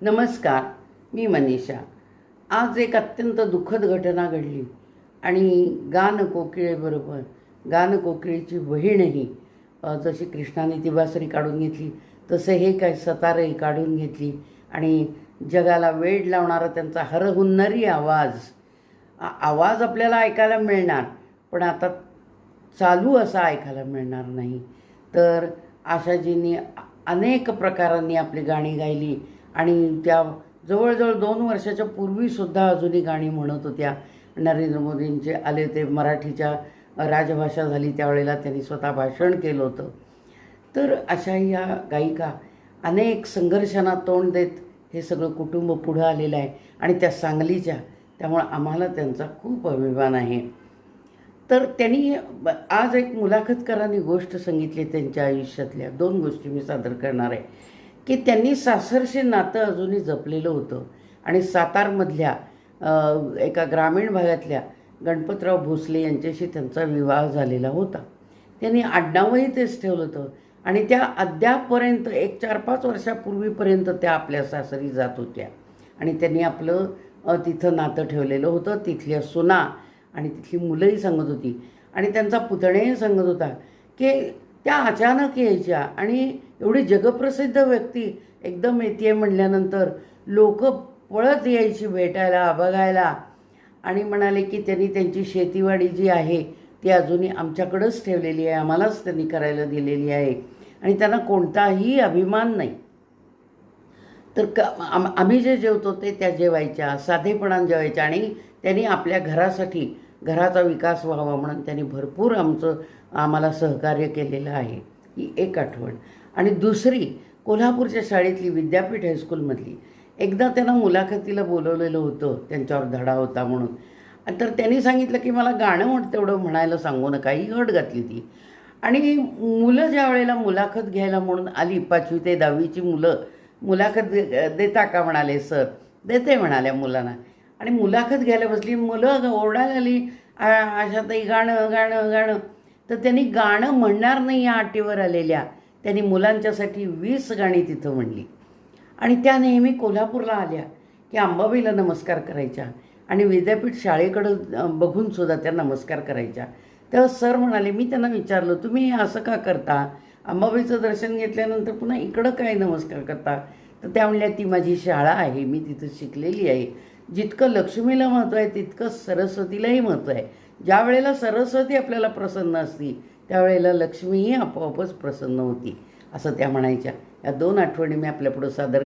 नमस्कार, मी मनीषा. आज एक अत्यंत दुःखद घटना घडली आणि कोकिळेबरोबर कोकिळेची बहीणही जशी कृष्णाने ती बासरी काढून घेतली तसे हे काय सतारही काढून घेतली आणि जगाला वेड लावणारा त्यांचा हरहुन्नरी आवाज आपल्याला ऐकायला मिळणार, पण आता चालू असा ऐकायला मिळणार नाही. तर आशाजींनी अनेक प्रकारांनी आपली गाणी गायली आणि त्या जवळजवळ 2 वर्षाच्या पूर्वीसुद्धा अजूनही गाणी म्हणत होत्या. नरेंद्र मोदींचे आले ते मराठीच्या राजभाषा झाली त्यावेळेला त्यांनी स्वतः भाषण केलं होतं. तर अशा या गायिका अनेक संघर्षांना तोंड देत हे सगळं कुटुंब पुढं आलेलं आहे आणि त्या सांगलीच्या, त्यामुळं आम्हाला त्यांचा खूप अभिमान आहे. तर त्यांनी आज एक मुलाखतकारांनी गोष्ट सांगितली त्यांच्या आयुष्यातल्या 2 गोष्टी मी सादर करणार आहे की त्यांनी सासरशी नातं अजूनही जपलेलं होतं आणि सातारमधल्या एका ग्रामीण भागातल्या गणपतराव भोसले यांच्याशी त्यांचा विवाह झालेला होता. त्यांनी आडनावही तेच ठेवलं होतं आणि त्या अद्यापपर्यंत 4-5 वर्षापूर्वीपर्यंत त्या आपल्या सासरी जात होत्या आणि त्यांनी आपलं तिथं नातं ठेवलेलं होतं. तिथल्या सुना आणि तिथली मुलंही सांगत होती आणि त्यांचा पुतण्याही सांगत होता की त्या अचानक यायच्या आणि एवढी जगप्रसिद्ध व्यक्ती एकदम येते म्हटल्यानंतर लोक पळत यायची भेटायला, बघायला आणि म्हणाले की त्यांनी त्यांची शेतीवाडी जी आहे ती अजूनही आमच्याकडंच ठेवलेली आहे, आम्हालाच त्यांनी करायला दिलेली आहे आणि त्यांना कोणताही अभिमान नाही. तर आम्ही जे जेवतो ते त्या जेवायच्या, साधेपणाने जेवायच्या आणि त्यांनी आपल्या घरासाठी, घराचा विकास व्हावा म्हणून त्यांनी भरपूर आम्हाला सहकार्य केलेलं आहे. ही एक आठवण. आणि दुसरी कोल्हापूरच्या शाळेतली विद्यापीठ हायस्कूलमधली एकदा त्यांना मुलाखतीला बोलवलेलं होतं, त्यांच्यावर धडा होता म्हणून. तर त्यांनी सांगितलं की मला गाणं तेवढं म्हणायला सांगू नका, ही अट घातली ती. आणि मुलं ज्या वेळेला मुलाखत घ्यायला म्हणून आली, 5वी ते 10वीची मुलं मुलाखत देता का म्हणाले. सर देते म्हणाल्या मुलांना आणि मुलाखत घ्यायला बसली. मुलं ओरडायला आली, आशाताई गाणं गाणं गाणं. तर त्यांनी गाणं म्हणणार नाही या अटीवर आलेल्या त्यांनी मुलांच्यासाठी 20 गाणी तिथं म्हणली आणि त्या नेहमी कोल्हापूरला आल्या की अंबाबाईला नमस्कार करायच्या आणि विद्यापीठ शाळेकडं बघूनसुद्धा त्या नमस्कार करायच्या. तेव्हा सर म्हणाले, मी त्यांना विचारलं, तुम्ही असं का करता? अंबाबाईचं दर्शन घेतल्यानंतर पुन्हा इकडं काय नमस्कार करता? तर त्या म्हणल्या, ती माझी शाळा आहे, मी तिथं शिकलेली आहे. जितकं लक्ष्मीला महत्त्व आहे तितकं सरस्वतीलाही महत्त्व आहे. ज्या वेळेला सरस्वती आपल्याला प्रसन्न असती त्यावेळेला लक्ष्मीही आपोआपच प्रसन्न होती, असं त्या म्हणायच्या. या 2 आठवणी मी आपल्यापुढं सादर